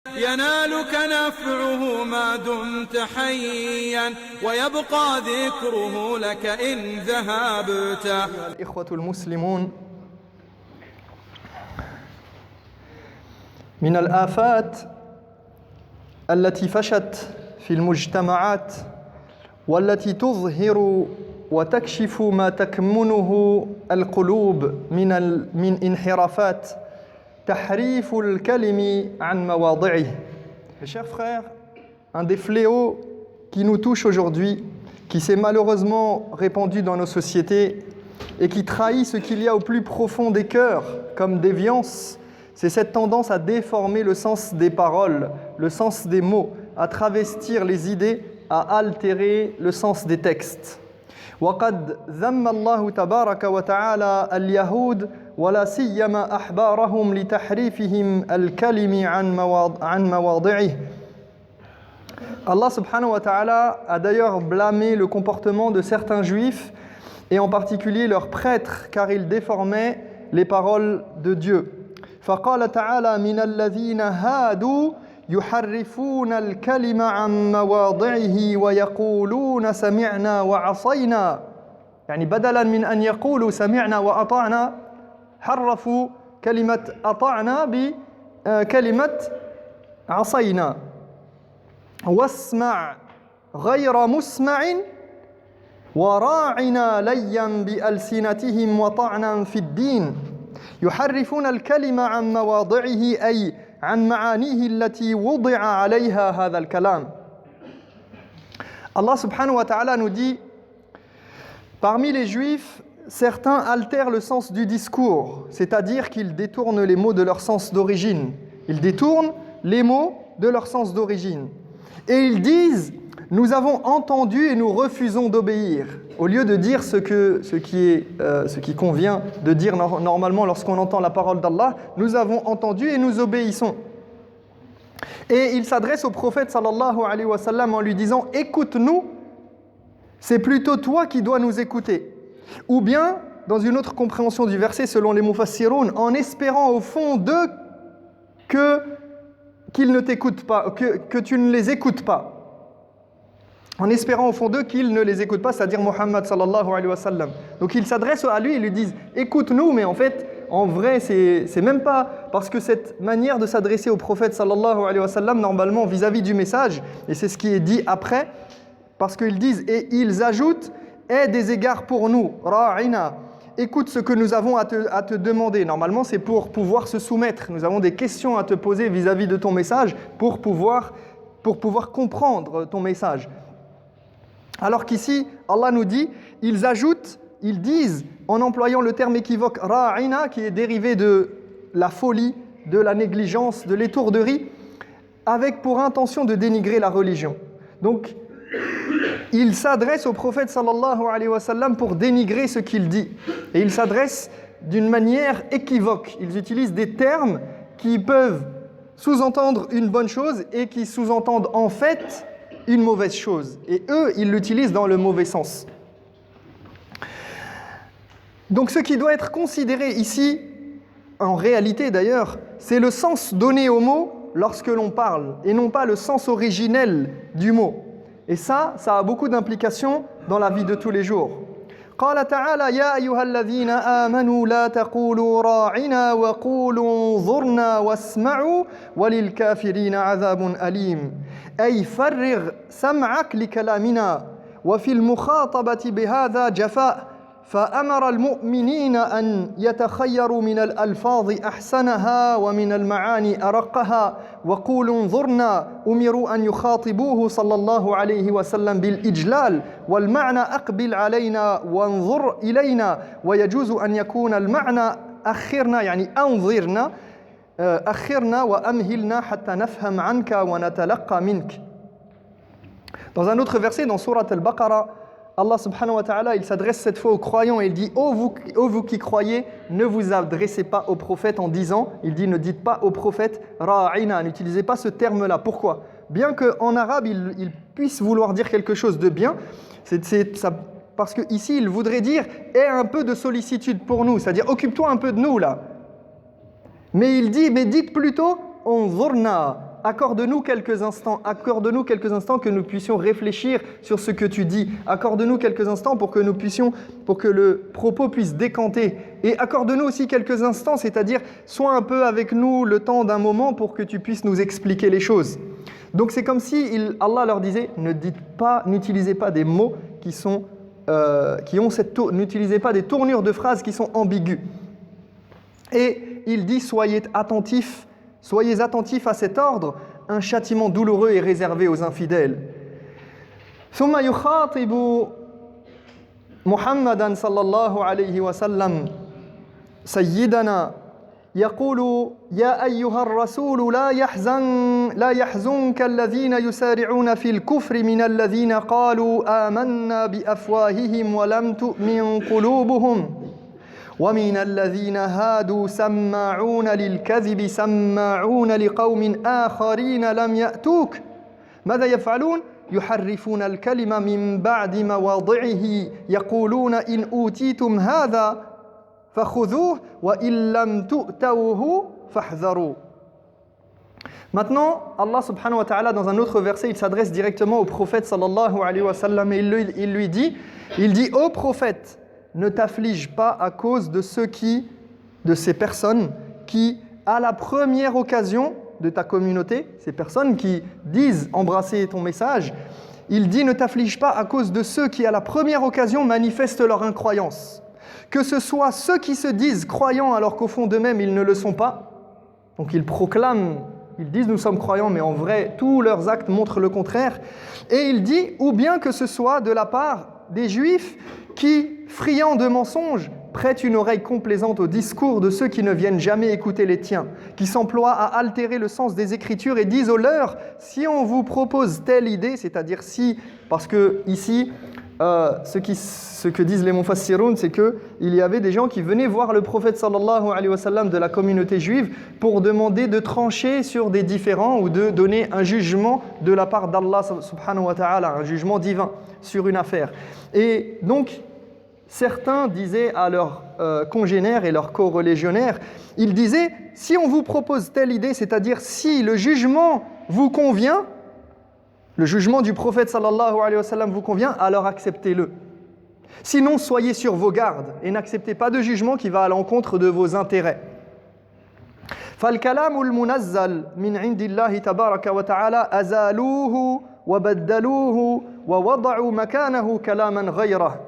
ينالك نفعه ما دمت حيا ويبقى ذكره لك إن ذهبت. الإخوة المسلمون، من الآفات التي فشت في المجتمعات والتي تظهر وتكشف ما تكمنه القلوب من انحرافات تحريف الكلم عن مواضعه. Mes chers frères, un des fléaux qui nous touche aujourd'hui, qui s'est malheureusement répandu dans nos sociétés et qui trahit ce qu'il y a au plus profond des cœurs comme déviance, c'est cette tendance à déformer le sens des paroles, le sens des mots, à travestir les idées, à altérer le sens des textes. وقد ذم الله تبارك وتعالى اليهود ولا سيما أحبارهم لتحريفهم الكلم عن مواضعه. Allah subhanahu wa ta'ala a d'ailleurs blâmé le comportement de certains juifs et en particulier leurs prêtres car ils déformaient les paroles de Dieu. فقال تعالى من الذين هادوا يحرفون الكلم عن مواضعه ويقولون سمعنا وعصينا، يعني بدلا من أن يقولوا سمعنا وأطعنا حرفوا كلمة أطعنا بكلمة عصينا. واسمع غير مسمع وراعنا ليا بألسنتهم وطعنا في الدين. يحرفون الكلم عن مواضعه أي عن معانيه التي وضع عليها هذا الكلام. Allah subhanahu wa ta'ala nous dit, parmi les juifs, certains altèrent le sens du discours, c'est-à-dire qu'ils détournent les mots de leur sens d'origine. Ils détournent les mots de leur sens d'origine. Et ils disent, nous avons entendu et nous refusons d'obéir. Au lieu de dire ce qui convient de dire normalement lorsqu'on entend la parole d'Allah, nous avons entendu et nous obéissons. Et il s'adresse au prophète sallallahu alayhi wa sallam en lui disant, écoute-nous, c'est plutôt toi qui dois nous écouter. Ou bien, dans une autre compréhension du verset selon les mufassiroun, en espérant au fond d'eux qu'ils ne t'écoutent pas, que tu ne les écoutes pas. En espérant au fond d'eux qu'ils ne les écoutent pas, c'est-à-dire Muhammad sallallahu alayhi wa sallam. Donc ils s'adressent à lui et lui disent « Écoute-nous », mais en fait, en vrai, c'est même pas parce que cette manière de s'adresser au prophète sallallahu alayhi wa sallam, normalement vis-à-vis du message, et c'est ce qui est dit après, parce qu'ils disent et ils ajoutent « Aie des égards pour nous, ra'ina ». Écoute ce que nous avons à te demander. Normalement, c'est pour pouvoir se soumettre. Nous avons des questions à te poser vis-à-vis de ton message pour pouvoir comprendre ton message. Alors qu'ici, Allah nous dit, ils ajoutent, ils disent, en employant le terme équivoque ra'ina, qui est dérivé de la folie, de la négligence, de l'étourderie, avec pour intention de dénigrer la religion. Donc, ils s'adressent au prophète sallallahu alayhi wa sallam pour dénigrer ce qu'il dit. Et ils s'adressent d'une manière équivoque. Ils utilisent des termes qui peuvent sous-entendre une bonne chose et qui sous-entendent en fait une mauvaise chose. Et eux, ils l'utilisent dans le mauvais sens. Donc ce qui doit être considéré ici, en réalité d'ailleurs, c'est le sens donné au mot lorsque l'on parle, et non pas le sens originel du mot. Et ça a beaucoup d'implications dans la vie de tous les jours. قال تعالى يا أيها الذين آمنوا لا تقولوا راعنا وقولوا انظرنا واسمعوا وللكافرين عذاب أليم. أي فرغ سمعك لكلامنا وفي المخاطبة بهذا جفاء فأمر المؤمنين أن يتخيروا من الألفاظ أحسنها ومن المعاني أرقها وقولوا انظرنا أمروا أن يخاطبوه صلى الله عليه وسلم بالإجلال والمعنى أقبل علينا وانظر إلينا ويجوز أن يكون المعنى أخرنا يعني أنظرنا أخرنا وأمهلنا حتى نفهم عنك ونتلقى منك. Dans un autre verset dans Surat al-Baqarah, Allah subhanahu wa ta'ala, il s'adresse cette fois aux croyants et il dit ô vous qui croyez, ne vous adressez pas au prophète en disant, il dit ne dites pas au prophète ra'ina, n'utilisez pas ce terme-là. Pourquoi? Bien qu'en arabe il puisse vouloir dire quelque chose de bien, parce qu'ici il voudrait dire aie un peu de sollicitude pour nous, c'est-à-dire occupe-toi un peu de nous là. Mais il dit, mais dites plutôt unzurna, accorde-nous quelques instants que nous puissions réfléchir sur ce que tu dis. Accorde-nous quelques instants pour que le propos puisse décanter. Et accorde-nous aussi quelques instants, c'est-à-dire sois un peu avec nous le temps d'un moment pour que tu puisses nous expliquer les choses. Donc c'est comme si Allah leur disait, n'utilisez pas des mots n'utilisez pas des tournures de phrases qui sont ambiguës. Et il dit, soyez attentifs à cet ordre, un châtiment douloureux est réservé aux infidèles. ثم يخاطب محمدا صلى الله عليه وسلم سيدنا يقول يا أيها الرسول لا يحزنك الذين يسارعون في الكفر من الذين قالوا آمنا بأفواههم ولم تؤمن قلوبهم ومن الذين هادوا سماعون للكذب سماعون لقوم آخرين لم يأتوك ماذا يفعلون؟ يحرفون الكلمة من بعد مواضعه يقولون إن أوتيتم هذا فخذوه وإن لم تؤتوه فاحذروا. Maintenant, Allah subhanahu wa ta'ala, dans un autre verset, il s'adresse directement au prophète sallallahu alayhi wa sallam et il lui dit, ô prophète, ne t'afflige pas à cause de ces personnes qui, à la première occasion de ta communauté, ces personnes qui disent embrasser ton message, il dit ne t'afflige pas à cause de ceux qui, à la première occasion, manifestent leur incroyance. Que ce soit ceux qui se disent croyants alors qu'au fond d'eux-mêmes, ils ne le sont pas. Donc ils proclament, ils disent nous sommes croyants, mais en vrai, tous leurs actes montrent le contraire. Et il dit, ou bien que ce soit de la part des Juifs qui, friands de mensonges, prêtent une oreille complaisante au discours de ceux qui ne viennent jamais écouter les tiens, qui s'emploient à altérer le sens des Écritures et disent aux leurs, si on vous propose telle idée, c'est-à-dire si, parce que ici, ce que disent les mufassiroun, c'est qu'il y avait des gens qui venaient voir le prophète sallallahu alayhi wa sallam de la communauté juive pour demander de trancher sur des différends ou de donner un jugement de la part d'Allah subhanahu wa ta'ala, un jugement divin sur une affaire. Et donc, certains disaient à leurs congénères et leurs co-religionnaires, ils disaient, si on vous propose telle idée, c'est-à-dire si le jugement vous convient, le jugement du prophète sallallahu alayhi wa sallam vous convient, alors acceptez-le. Sinon, soyez sur vos gardes et n'acceptez pas de jugement qui va à l'encontre de vos intérêts. فالكلام المنزل من عند الله تبارك وتعالى أزالوه وبدلوه ووضعوا مكانه كلاما غيره.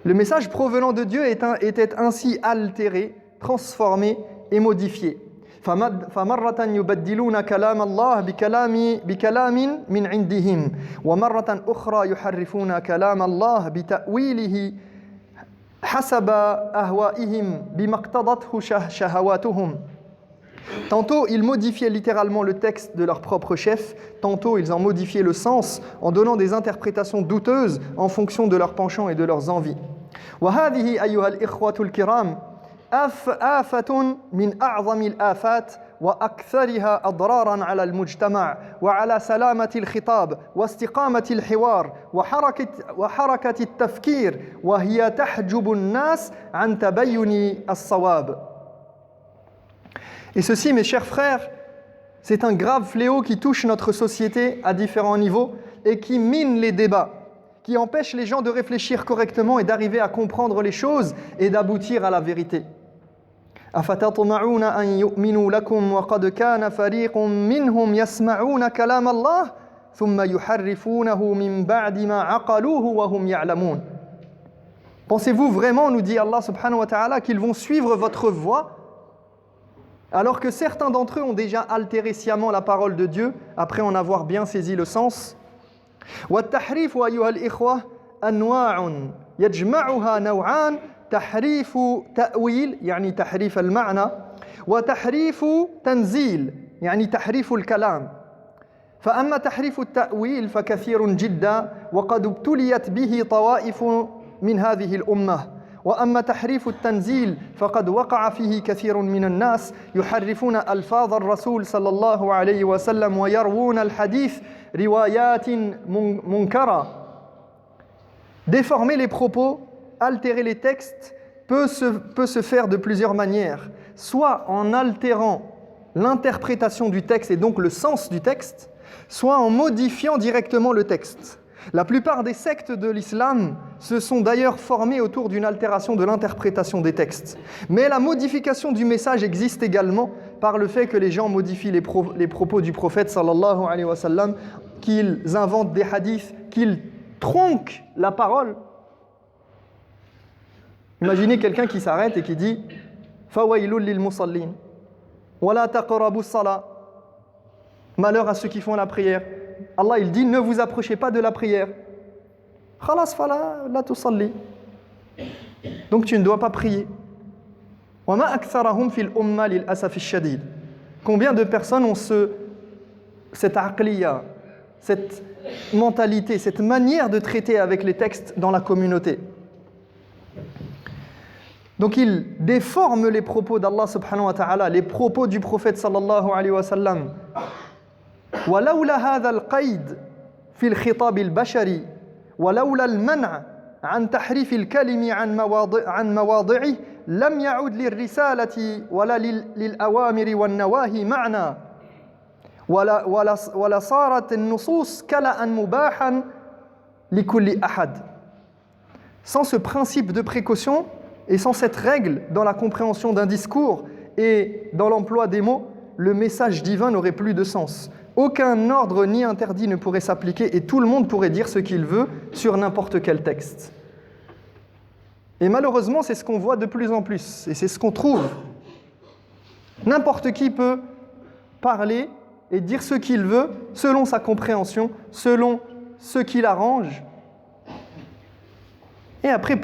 Le message provenant de Dieu était ainsi altéré, transformé et modifié. فمرة يبدلون كلام الله بكلام من عندهم ومرة أخرى يحرفون كلام الله بتأويله حسب أهوائهم بما اقتضته شهواتهم. Tantôt ils modifiaient littéralement le texte de leur propre chef, tantôt ils en modifiaient le sens en donnant des interprétations douteuses en fonction de leurs penchants et de leurs envies. وهذه أيها الإخوة الكرام آفة من أعظم الآفات وأكثرها أضرارا على المجتمع وعلى سلامة الخطاب واستقامة الحوار وحركة التفكير وهي تحجب الناس عن تبين الصواب. Et ceci, mes chers frères, c'est un grave fléau qui touche notre société à différents niveaux et qui mine les débats, qui empêche les gens de réfléchir correctement et d'arriver à comprendre les choses et d'aboutir à la vérité. أفتطمعون أن يؤمنوا لكم وقد كان فريق منهم يسمعون كلام الله ثم يحرفونه من بعد ما عقلوه وهم يعلمون. Pensez-vous vraiment, nous dit Allah subhanahu wa ta'ala, qu'ils vont suivre votre voie alors que certains d'entre eux ont déjà altéré sciemment la parole de Dieu après en avoir bien saisi le sens? والتحريف أيها الإخوة أنواع يجمعها نوعان تحريف تأويل يعني تحريف المعنى وتحريف تنزيل يعني تحريف الكلام. فأما تحريف التأويل فكثير جدا وقد ابتليت به طوائف من هذه الأمة. وأما تحريف التنزيل فقد وقع فيه كثير من الناس يحرفون ألفاظ الرسول صلى الله عليه وسلم ويروون الحديث روايات منكرة. Déformer les propos, altérer les textes peut se faire de plusieurs manières, soit en altérant l'interprétation du texte et donc le sens du texte, soit en modifiant directement le texte. La plupart des sectes de l'islam se sont d'ailleurs formées autour d'une altération de l'interprétation des textes. Mais la modification du message existe également par le fait que les gens modifient les propos du prophète sallallahu alayhi wa sallam, qu'ils inventent des hadiths, qu'ils tronquent la parole. Imaginez quelqu'un qui s'arrête et qui dit « Fawailul lil musallin, wa la taqrabu as-salat » Malheur à ceux qui font la prière. Allah il dit « Ne vous approchez pas de la prière. » Khalas fala la tusalli. Donc tu ne dois pas prier. Wa ma aktharahum fil umma lil asaf ash-shadid. Combien de personnes ont cette aqliya, cette mentalité, cette manière de traiter avec les textes dans la communauté. Donc ils déforment les propos d'Allah subhanahu wa ta'ala, les propos du prophète sallallahu alayhi wa sallam. ولولا هذا القيد في الخطاب البشري ولولا المنع عن تحريف الكلم عن مواضعه لم يعد للرسالة ولا للأوامر والنواهي معنى ولا صارت النصوص كلأ مباحا لكل أحد. Sans ce principe de précaution et sans cette règle dans la compréhension d'un discours et dans l'emploi des mots, le message divin n'aurait plus de sens. Aucun ordre ni interdit ne pourrait s'appliquer et tout le monde pourrait dire ce qu'il veut sur n'importe quel texte. Et malheureusement, c'est ce qu'on voit de plus en plus et c'est ce qu'on trouve. N'importe qui peut parler et dire ce qu'il veut selon sa compréhension, selon ce qui l'arrange. Et après,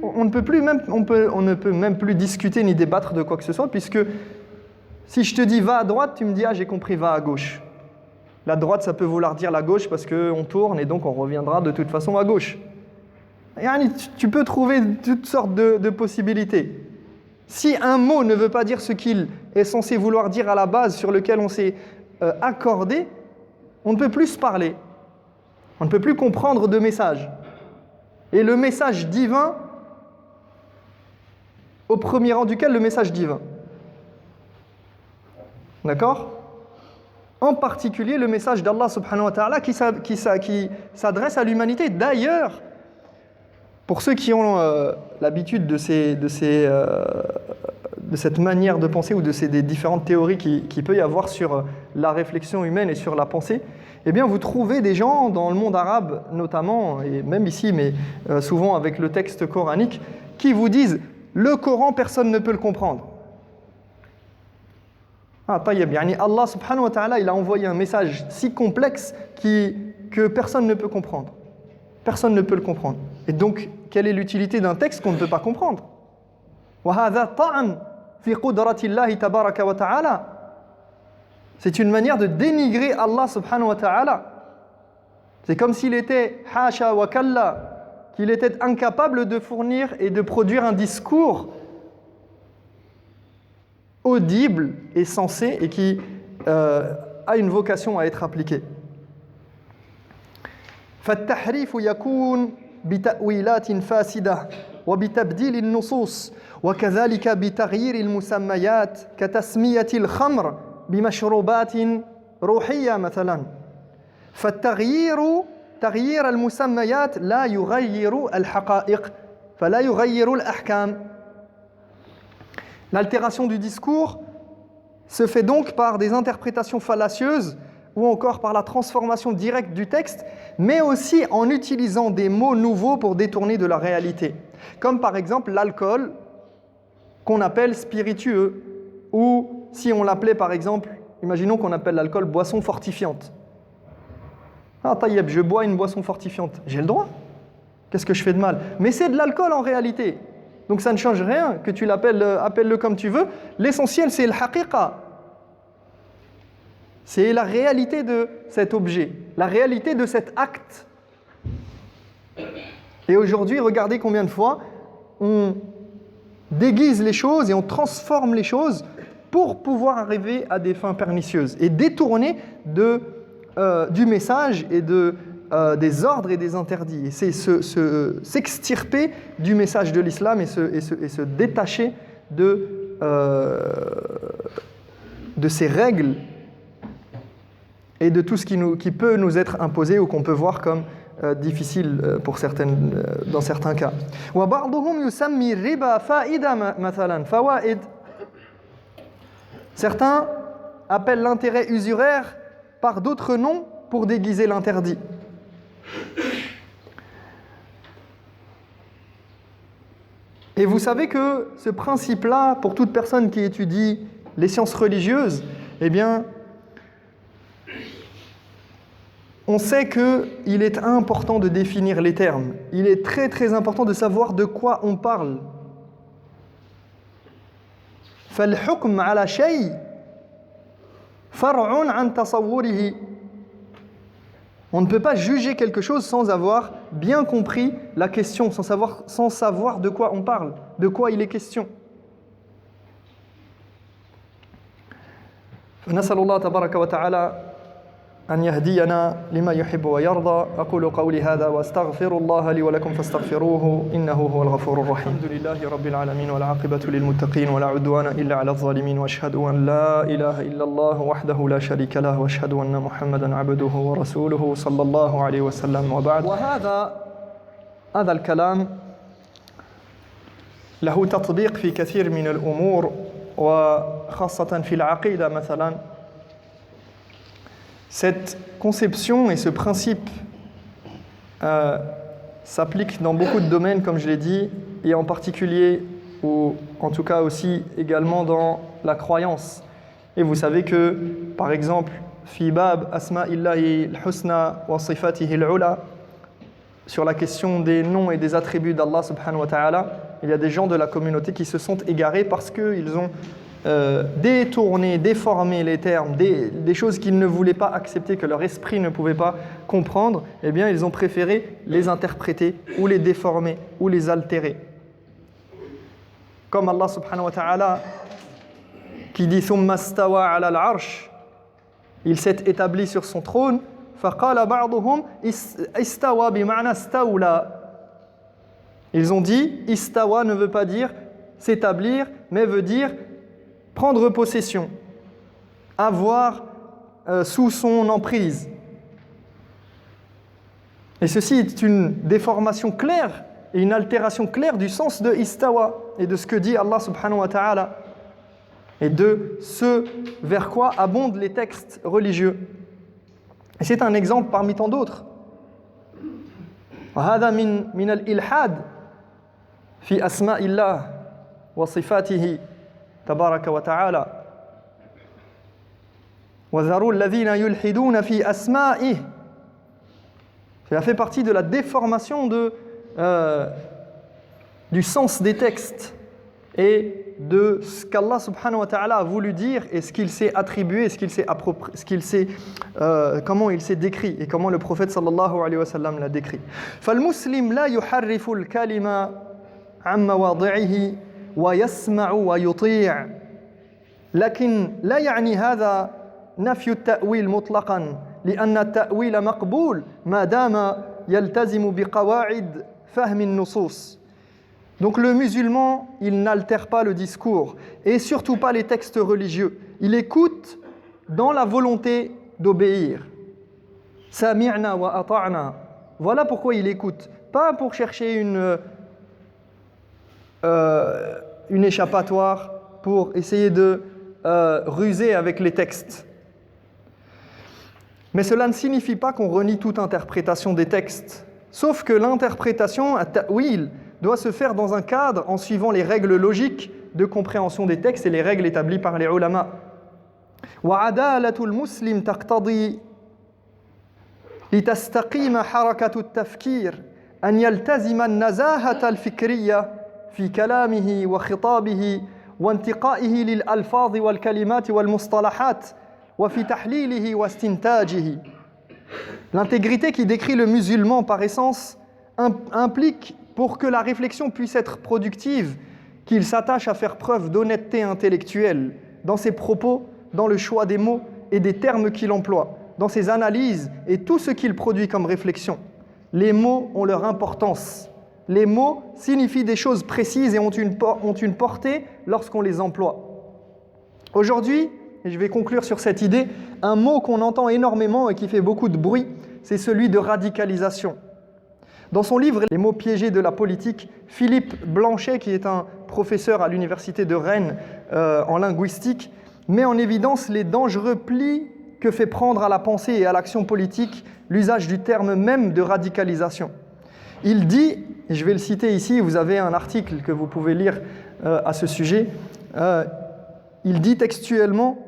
on ne peut même plus discuter ni débattre de quoi que ce soit, puisque si je te dis va à droite, tu me dis j'ai compris, va à gauche. La droite, ça peut vouloir dire la gauche parce qu'on tourne et donc on reviendra de toute façon à gauche. Tu peux trouver toutes sortes de possibilités. Si un mot ne veut pas dire ce qu'il est censé vouloir dire à la base sur lequel on s'est accordé, on ne peut plus se parler. On ne peut plus comprendre de message. Et le message divin, au premier rang duquel le message divin. D'accord ? En particulier le message d'Allah subhanahu wa ta'ala qui s'adresse à l'humanité. D'ailleurs, pour ceux qui ont l'habitude de cette manière de penser ou des différentes théories qu'il peut y avoir sur la réflexion humaine et sur la pensée, eh bien vous trouvez des gens dans le monde arabe notamment, et même ici, mais souvent avec le texte coranique, qui vous disent « le Coran, personne ne peut le comprendre ». Allah subhanahu wa ta'ala, il a envoyé un message si complexe que personne ne peut comprendre. Personne ne peut le comprendre. Et donc, quelle est l'utilité d'un texte qu'on ne peut pas comprendre ? C'est une manière de dénigrer Allah subhanahu wa ta'ala. C'est comme s'il était hasha wa kalla, qu'il était incapable de fournir et de produire un discours audible et sensé et qui a une vocation à être appliqué. فالتحريف يكون بتأويلات فاسدة وبتبديل النصوص وكذلك بتغيير المسميات كتسمية الخمر بمشروبات روحية مثلا. تغيير المسميات لا يغير الحقائق فلا يغير الأحكام. L'altération du discours se fait donc par des interprétations fallacieuses ou encore par la transformation directe du texte, mais aussi en utilisant des mots nouveaux pour détourner de la réalité. Comme par exemple l'alcool, qu'on appelle spiritueux, ou si on l'appelait par exemple, imaginons qu'on appelle l'alcool boisson fortifiante. Ah taïeb, je bois une boisson fortifiante, j'ai le droit. Qu'est-ce que je fais de mal ? Mais c'est de l'alcool en réalité. Donc ça ne change rien, que tu appelle-le comme tu veux. L'essentiel, c'est le haqiqa. C'est la réalité de cet objet, la réalité de cet acte. Et aujourd'hui, regardez combien de fois on déguise les choses et on transforme les choses pour pouvoir arriver à des fins pernicieuses et détourner du message et des ordres et des interdits. Et c'est s'extirper du message de l'islam et se détacher de ces règles et de tout ce qui peut nous être imposé ou qu'on peut voir comme difficile dans certains cas. Certains appellent l'intérêt usuraire par d'autres noms pour déguiser l'interdit. Et vous savez que ce principe-là, pour toute personne qui étudie les sciences religieuses, eh bien, on sait qu'il est important de définir les termes. Il est très très important de savoir de quoi on parle. فالحكم على شيء فرع عن تصوره. On ne peut pas juger quelque chose sans avoir bien compris la question, sans savoir de quoi on parle, de quoi il est question. فنسأل الله تبارك وتعالى أن يهدينا لما يحب ويرضى. أقول قولي هذا وأستغفر الله لي ولكم فاستغفروه إنه هو الغفور الرحيم. الحمد لله رب العالمين والعاقبة للمتقين ولا عدوان إلا على الظالمين وأشهد أن لا إله إلا الله وحده لا شريك له وأشهد أن محمدا عبده ورسوله صلى الله عليه وسلم وبعد. هذا الكلام له تطبيق في كثير من الأمور وخاصة في العقيدة مثلا. Cette conception et ce principe s'appliquent dans beaucoup de domaines, comme je l'ai dit, et en particulier, ou en tout cas aussi également dans la croyance. Et vous savez que, par exemple, fi bab asma'illahi al-husna wa sifatihi al-ula, sur la question des noms et des attributs d'Allah subhanahu wa ta'ala, il y a des gens de la communauté qui se sont égarés parce qu'ils ont détourner, déformer les termes, des choses qu'ils ne voulaient pas accepter, que leur esprit ne pouvait pas comprendre, eh bien ils ont préféré les interpréter ou les déformer ou les altérer. Comme Allah subhanahu wa ta'ala qui dit ثُمَّ اسْتَوَى عَلَى الْعَرْشِ, il s'est établi sur son trône. فَقَالَ بَعْضُهُمْ اسْتَوَى بِمَعْنَى اسْتَوْلَى. Ils ont dit istawa ne veut pas dire s'établir, mais veut dire prendre possession, avoir sous son emprise. Et ceci est une déformation claire et une altération claire du sens de istawa et de ce que dit Allah subhanahu wa ta'ala et de ce vers quoi abondent les textes religieux. Et c'est un exemple parmi tant d'autres. وهذا من الإلحاد في أسماء الله وصفاته تبارك وتعالى وذروا الذين يلحدون في أسمائه. Cela fait partie de la déformation du sens des textes et de ce qu'Allah subhanahu wa ta'ala a voulu dire et ce qu'il s'est attribué, comment il s'est décrit et comment le prophète sallallahu alayhi wa sallam l'a décrit. فالمسلم لا يحرف الكلمة عن مواضعه ويسمع ويطيع لكن لا يعني هذا نفي التأويل مطلقا لأن التأويل مقبول ما دام يلتزم بقواعد فهم النصوص. Donc le musulman, il n'altère pas le discours et surtout pas les textes religieux. Il écoute dans la volonté d'obéir. Sami'na wa ata'na. Voilà pourquoi il écoute, pas pour chercher une échappatoire, pour essayer de ruser avec les textes. Mais cela ne signifie pas qu'on renie toute interprétation des textes. Sauf que l'interprétation, at-ta'wil, doit se faire dans un cadre en suivant les règles logiques de compréhension des textes et les règles établies par les ulama. وعدالة المسلم تقتضي لتستقيم حركة التفكير أن يلتزم النزاهة الفكرية في كلامه وخطابه وانتقائه للألفاظ والكلمات والمصطلحات وفي تحليله واستنتاجه. L'intégrité qui décrit le musulman par essence implique, pour que la réflexion puisse être productive, qu'il s'attache à faire preuve d'honnêteté intellectuelle dans ses propos, dans le choix des mots et des termes qu'il emploie, dans ses analyses et tout ce qu'il produit comme réflexion. Les mots ont leur importance. Les mots signifient des choses précises et ont une portée lorsqu'on les emploie. Aujourd'hui, et je vais conclure sur cette idée, un mot qu'on entend énormément et qui fait beaucoup de bruit, c'est celui de radicalisation. Dans son livre « Les mots piégés de la politique », Philippe Blanchet, qui est un professeur à l'université de Rennes en linguistique, met en évidence les dangereux plis que fait prendre à la pensée et à l'action politique l'usage du terme même de radicalisation. Il dit, et je vais le citer ici, vous avez un article que vous pouvez lire à ce sujet, il dit textuellement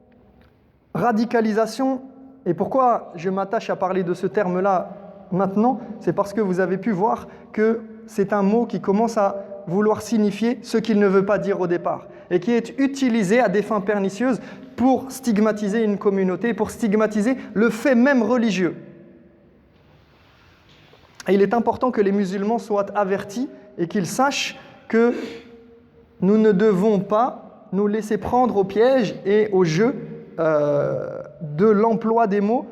« radicalisation », et pourquoi je m'attache à parler de ce terme-là maintenant, c'est parce que vous avez pu voir que c'est un mot qui commence à vouloir signifier ce qu'il ne veut pas dire au départ et qui est utilisé à des fins pernicieuses pour stigmatiser une communauté, pour stigmatiser le fait même religieux. Et il est important que les musulmans soient avertis et qu'ils sachent que nous ne devons pas nous laisser prendre au piège et au jeu de l'emploi des mots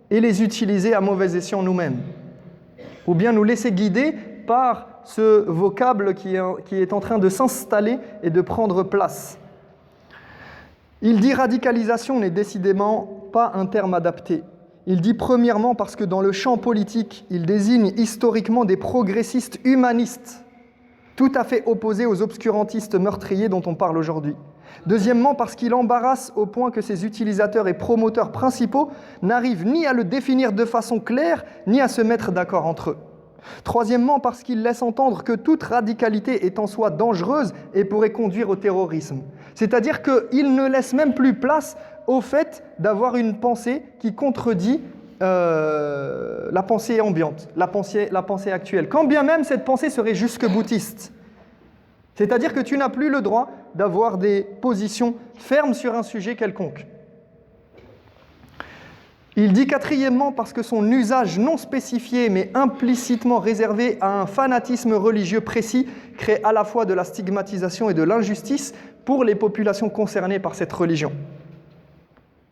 et les utiliser à mauvais escient nous-mêmes. Ou bien nous laisser guider par ce vocable qui est en train de s'installer et de prendre place. Il dit « radicalisation » n'est décidément pas un terme adapté. Il dit premièrement parce que dans le champ politique, il désigne historiquement des progressistes humanistes, tout à fait opposés aux obscurantistes meurtriers dont on parle aujourd'hui. Deuxièmement, parce qu'il embarrasse au point que ses utilisateurs et promoteurs principaux n'arrivent ni à le définir de façon claire, ni à se mettre d'accord entre eux. Troisièmement, parce qu'il laisse entendre que toute radicalité est en soi dangereuse et pourrait conduire au terrorisme. C'est-à-dire qu'il ne laisse même plus place au fait d'avoir une pensée qui contredit la pensée ambiante, la pensée actuelle. Quand bien même cette pensée serait jusque-boutiste. C'est-à-dire que tu n'as plus le droit d'avoir des positions fermes sur un sujet quelconque. Il dit quatrièmement parce que son usage non spécifié mais implicitement réservé à un fanatisme religieux précis crée à la fois de la stigmatisation et de l'injustice pour les populations concernées par cette religion.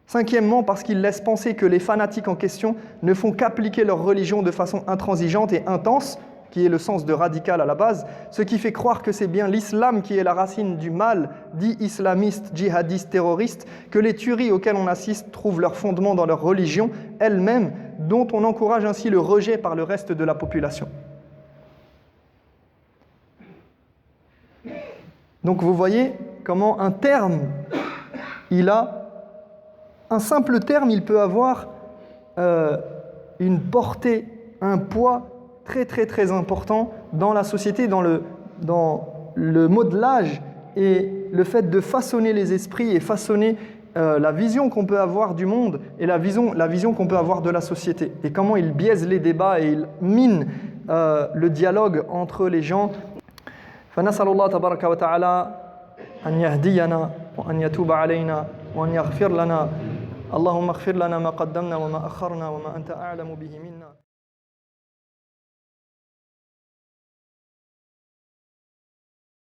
Cinquièmement parce qu'il laisse penser que les fanatiques en question ne font qu'appliquer leur religion de façon intransigeante et intense, qui est le sens de radical à la base, ce qui fait croire que c'est bien l'islam qui est la racine du mal, dit islamiste, djihadiste, terroriste, que les tueries auxquelles on assiste trouvent leur fondement dans leur religion elle-même, dont on encourage ainsi le rejet par le reste de la population. Donc vous voyez comment un terme, un simple terme, il peut avoir une portée, un poids très très très important dans la société, dans le modelage et le fait de façonner les esprits et façonner la vision qu'on peut avoir du monde et la vision qu'on peut avoir de la société et comment il biaise les débats et il mine le dialogue entre les gens. فنسأل الله تبارك وتعالى أن يهدينا وأن يتوب علينا وأن يغفر لنا اللهم اغفر لنا ما قدمنا وما أخرنا وما أنت أعلم به منا